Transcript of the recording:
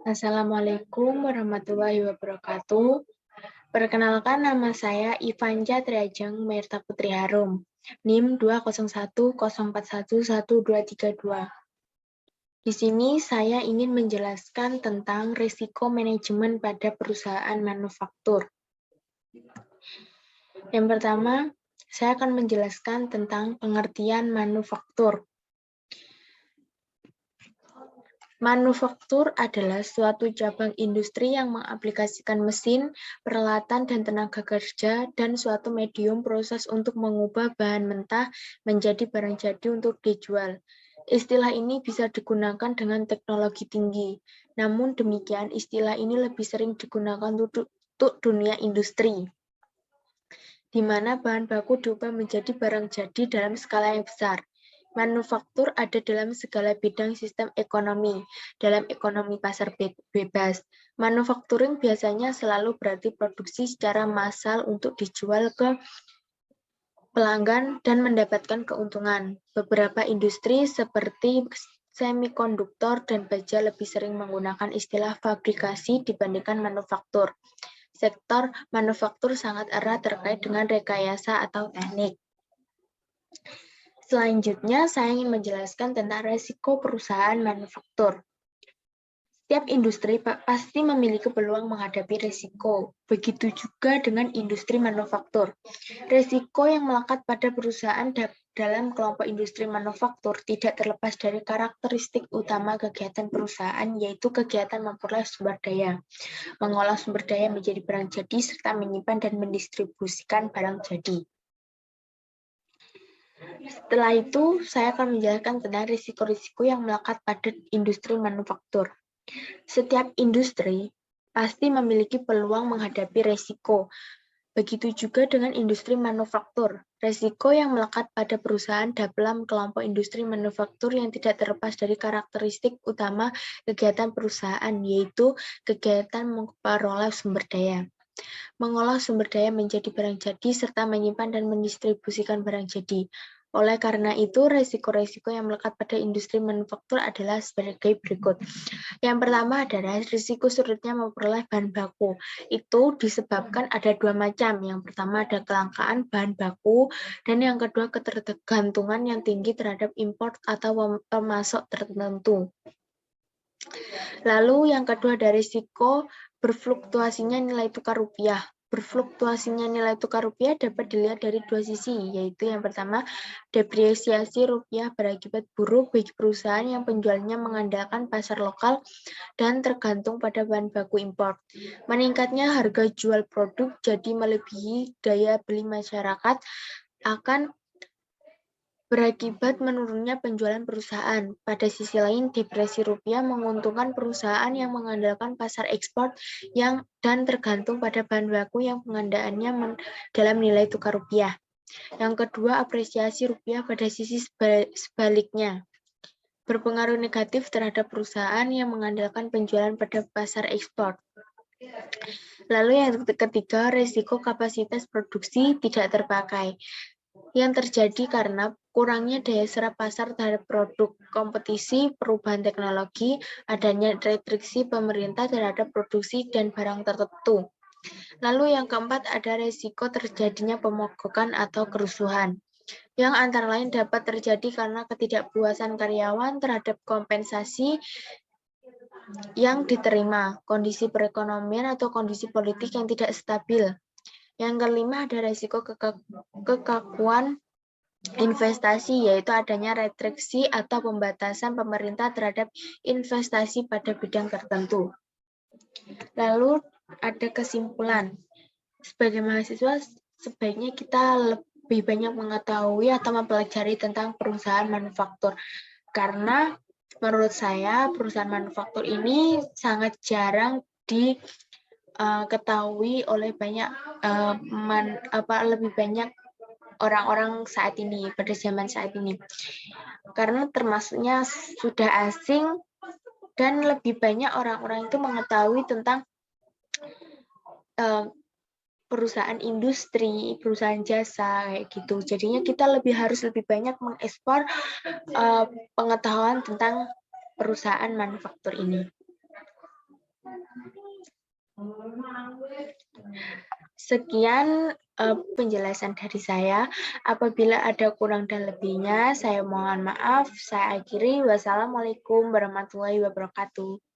Assalamualaikum warahmatullahi wabarakatuh. Perkenalkan, nama saya Ivanja Triajeng Merta Putri Harum, NIM 20104112232. Di sini saya ingin menjelaskan tentang risiko manajemen pada perusahaan manufaktur. Yang pertama, saya akan menjelaskan tentang pengertian manufaktur. Manufaktur adalah suatu cabang industri yang mengaplikasikan mesin, peralatan, dan tenaga kerja, dan suatu medium proses untuk mengubah bahan mentah menjadi barang jadi untuk dijual. Istilah ini bisa digunakan dengan teknologi tinggi. Namun demikian, istilah ini lebih sering digunakan untuk dunia industri, di mana bahan baku diubah menjadi barang jadi dalam skala yang besar. Manufaktur ada dalam segala bidang sistem ekonomi. Dalam ekonomi pasar bebas, manufacturing biasanya selalu berarti produksi secara massal untuk dijual ke pelanggan dan mendapatkan keuntungan. Beberapa industri seperti semikonduktor dan baja lebih sering menggunakan istilah fabrikasi dibandingkan manufaktur. Sektor manufaktur sangat erat terkait dengan rekayasa atau teknik. Selanjutnya, saya ingin menjelaskan tentang risiko perusahaan manufaktur. Setiap industri pasti memiliki peluang menghadapi risiko. Begitu juga dengan industri manufaktur. Risiko yang melekat pada perusahaan dalam kelompok industri manufaktur tidak terlepas dari karakteristik utama kegiatan perusahaan, yaitu kegiatan memperoleh sumber daya, mengolah sumber daya menjadi barang jadi, serta menyimpan dan mendistribusikan barang jadi. Setelah itu, saya akan menjelaskan tentang risiko-risiko yang melekat pada industri manufaktur. Setiap industri pasti memiliki peluang menghadapi risiko. Begitu juga dengan industri manufaktur. Risiko yang melekat pada perusahaan dalam kelompok industri manufaktur yang tidak terlepas dari karakteristik utama kegiatan perusahaan, yaitu kegiatan memperoleh sumber daya, mengolah sumber daya menjadi barang jadi, serta menyimpan dan mendistribusikan barang jadi. Oleh karena itu, risiko-risiko yang melekat pada industri manufaktur adalah sebagai berikut. Yang pertama adalah risiko sulitnya memperoleh bahan baku. Itu disebabkan ada dua macam. Yang pertama ada kelangkaan bahan baku, dan yang kedua ketergantungan yang tinggi terhadap import atau pemasok tertentu. Lalu yang kedua ada risiko berfluktuasinya nilai tukar rupiah. Berfluktuasinya nilai tukar rupiah dapat dilihat dari dua sisi, yaitu yang pertama, depresiasi rupiah berakibat buruk bagi perusahaan yang penjualnya mengandalkan pasar lokal dan tergantung pada bahan baku impor. Meningkatnya harga jual produk jadi melebihi daya beli masyarakat akan berakibat menurunnya penjualan perusahaan. Pada sisi lain, depresi rupiah menguntungkan perusahaan yang mengandalkan pasar ekspor dan tergantung pada bahan baku yang pengadaannya dalam nilai tukar rupiah. Yang kedua, apresiasi rupiah pada sisi sebaliknya berpengaruh negatif terhadap perusahaan yang mengandalkan penjualan pada pasar ekspor. Lalu yang ketiga, risiko kapasitas produksi tidak terpakai, yang terjadi karena kurangnya daya serap pasar terhadap produk, kompetisi, perubahan teknologi, adanya restriksi pemerintah terhadap produksi dan barang tertentu. Lalu yang keempat ada risiko terjadinya pemogokan atau kerusuhan, yang antara lain dapat terjadi karena ketidakpuasan karyawan terhadap kompensasi yang diterima, kondisi perekonomian atau kondisi politik yang tidak stabil. Yang kelima ada risiko kekakuan investasi, yaitu adanya restriksi atau pembatasan pemerintah terhadap investasi pada bidang tertentu. Lalu ada kesimpulan. Sebagai mahasiswa, sebaiknya kita lebih banyak mengetahui atau mempelajari tentang perusahaan manufaktur. Karena menurut saya perusahaan manufaktur ini sangat jarang diketahui oleh lebih banyak orang-orang saat ini, pada zaman saat ini. Karena termasuknya sudah asing dan lebih banyak orang-orang itu mengetahui tentang perusahaan industri, perusahaan jasa, kayak gitu. Jadinya kita harus lebih banyak mengekspor pengetahuan tentang perusahaan manufaktur ini. Sekian penjelasan dari saya. Apabila ada kurang dan lebihnya, saya mohon maaf. Saya akhiri. Wassalamualaikum warahmatullahi wabarakatuh.